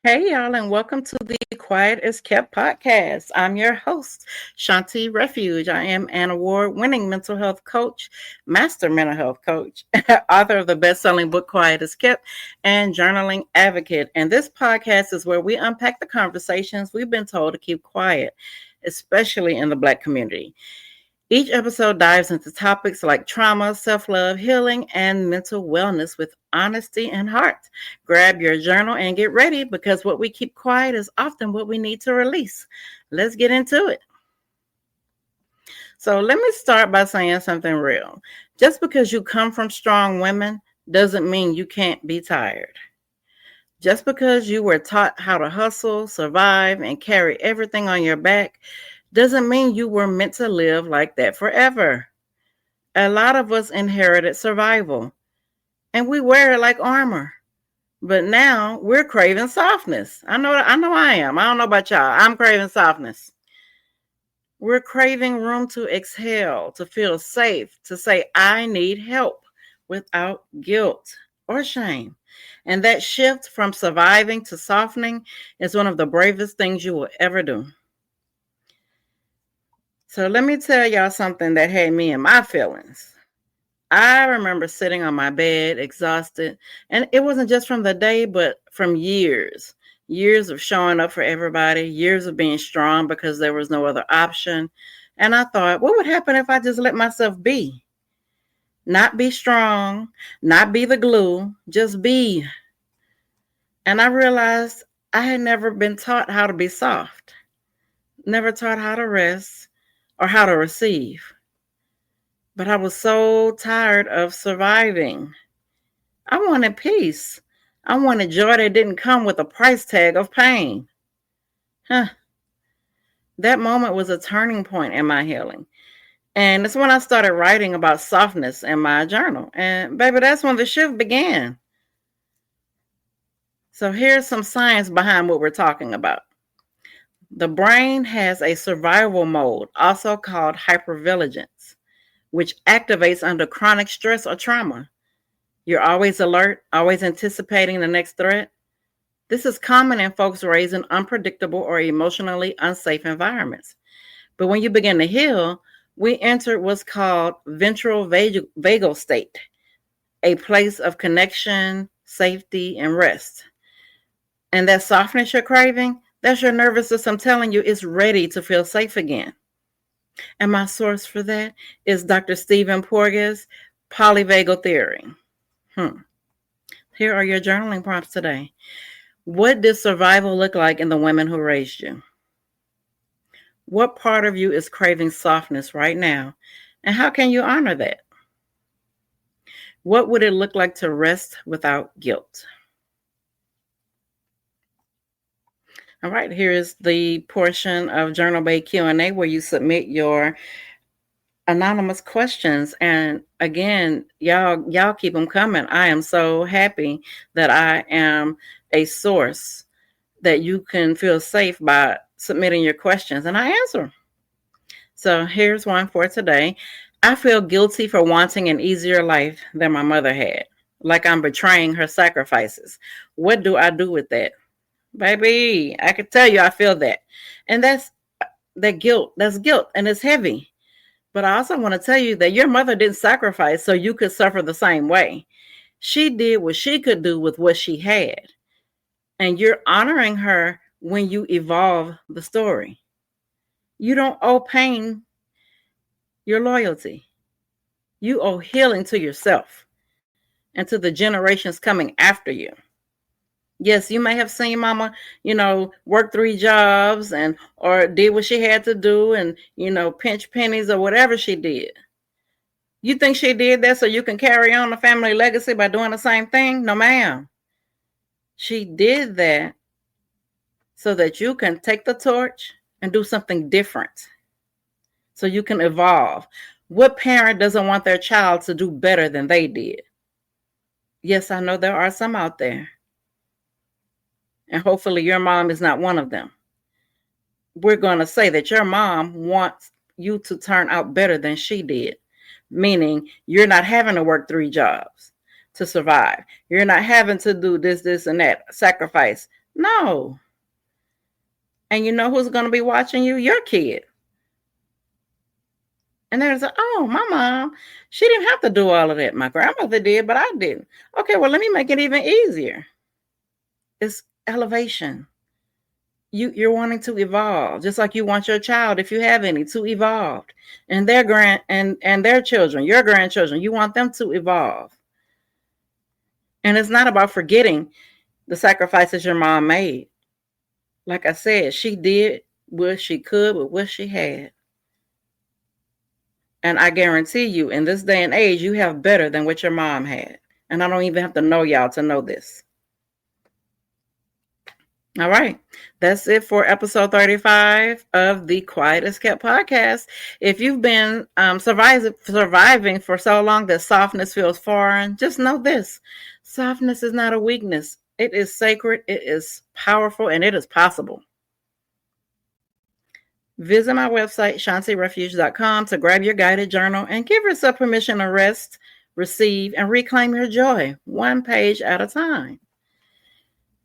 Hey, y'all, and welcome to the Quiet is Kept podcast. I'm your host, Shawnti Refuge. I am an award-winning mental health coach, master mental health coach, author of the best-selling book Quiet is Kept, and journaling advocate. And this podcast is where we unpack the conversations we've been told to keep quiet, especially in the Black community. Each episode dives into topics like trauma, self-love, healing, and mental wellness with honesty and heart. Grab your journal and get ready because what we keep quiet is often what we need to release. Let's get into it. So let me start by saying something real. Just because you come from strong women doesn't mean you can't be tired. Just because you were taught how to hustle, survive, and carry everything on your back doesn't mean you were meant to live like that forever. A lot of us inherited survival, and we wear it like armor. But now we're craving softness. I know I am. I don't know about y'all. I'm craving softness. We're craving room to exhale, to feel safe, to say, I need help without guilt or shame. And that shift from surviving to softening is one of the bravest things you will ever do. So let me tell y'all something that had me in my feelings. I remember sitting on my bed, exhausted, and it wasn't just from the day, but from years of showing up for everybody, years of being strong because there was no other option. And I thought, what would happen if I just let myself be? Not be strong, not be the glue, just be. And I realized I had never been taught how to be soft, never taught how to rest or how to receive. But I was so tired of surviving. I wanted peace. I wanted joy that didn't come with a price tag of pain. That moment was a turning point in my healing. And it's when I started writing about softness in my journal. And baby, that's when the shift began. So here's some science behind what we're talking about. The brain has a survival mode, also called hypervigilance, which activates under chronic stress or trauma. You're always alert, always anticipating the next threat. This is common in folks raised in unpredictable or emotionally unsafe environments. But when you begin to heal, we enter what's called ventral vagal state, a place of connection, safety, and rest. And that softness you're craving, that's your nervous system telling you it's ready to feel safe again. And my source for that is Dr. Stephen Porges' polyvagal theory. Here are your journaling prompts today. What did survival look like in the women who raised you? What part of you is craving softness right now? And how can you honor that? What would it look like to rest without guilt? All right, here is the portion of Journal Bay Q&A where you submit your anonymous questions. And again, y'all keep them coming. I am so happy that I am a source that you can feel safe by submitting your questions, and I answer. So here's one for today. I feel guilty for wanting an easier life than my mother had, like I'm betraying her sacrifices. What do I do with that? Baby, I can tell you I feel that. And that's that guilt. That's guilt, and it's heavy. But I also want to tell you that your mother didn't sacrifice so you could suffer the same way. She did what she could do with what she had. And you're honoring her when you evolve the story. You don't owe pain your loyalty. You owe healing to yourself and to the generations coming after you. Yes, you may have seen mama, work 3 jobs or did what she had to do and, pinch pennies or whatever she did. You think she did that so you can carry on the family legacy by doing the same thing? No, ma'am. She did that so that you can take the torch and do something different. So you can evolve. What parent doesn't want their child to do better than they did? Yes, I know there are some out there. And hopefully your mom is not one of them. We're going to say that your mom wants you to turn out better than she did, meaning you're not having to work 3 jobs to survive. You're not having to do this, and that, sacrifice No. And you know who's going to be watching you? Your kid. And there's oh, my mom, she didn't have to do all of that. My grandmother did, but I didn't. Okay, well, let me make it even easier. It's elevation. You're wanting to evolve, just like you want your child, if you have any, to evolve, and their and their children, your grandchildren, you want them to evolve. And it's not about forgetting the sacrifices your mom made. Like I said, she did what she could with what she had. And I guarantee you, in this day and age, you have better than what your mom had. And I don't even have to know y'all to know this. All right. That's it for episode 35 of the Quiet as Kept podcast. If you've been surviving for so long that softness feels foreign, just know this. Softness is not a weakness. It is sacred, it is powerful, and it is possible. Visit my website, ShawntiRefuge.com, to grab your guided journal and give yourself permission to rest, receive, and reclaim your joy, one page at a time.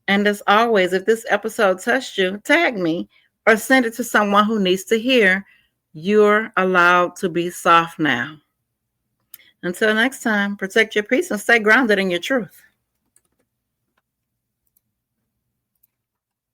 And as always, if this episode touched you, tag me or send it to someone who needs to hear you're allowed to be soft now. Until next time, protect your peace and stay grounded in your truth.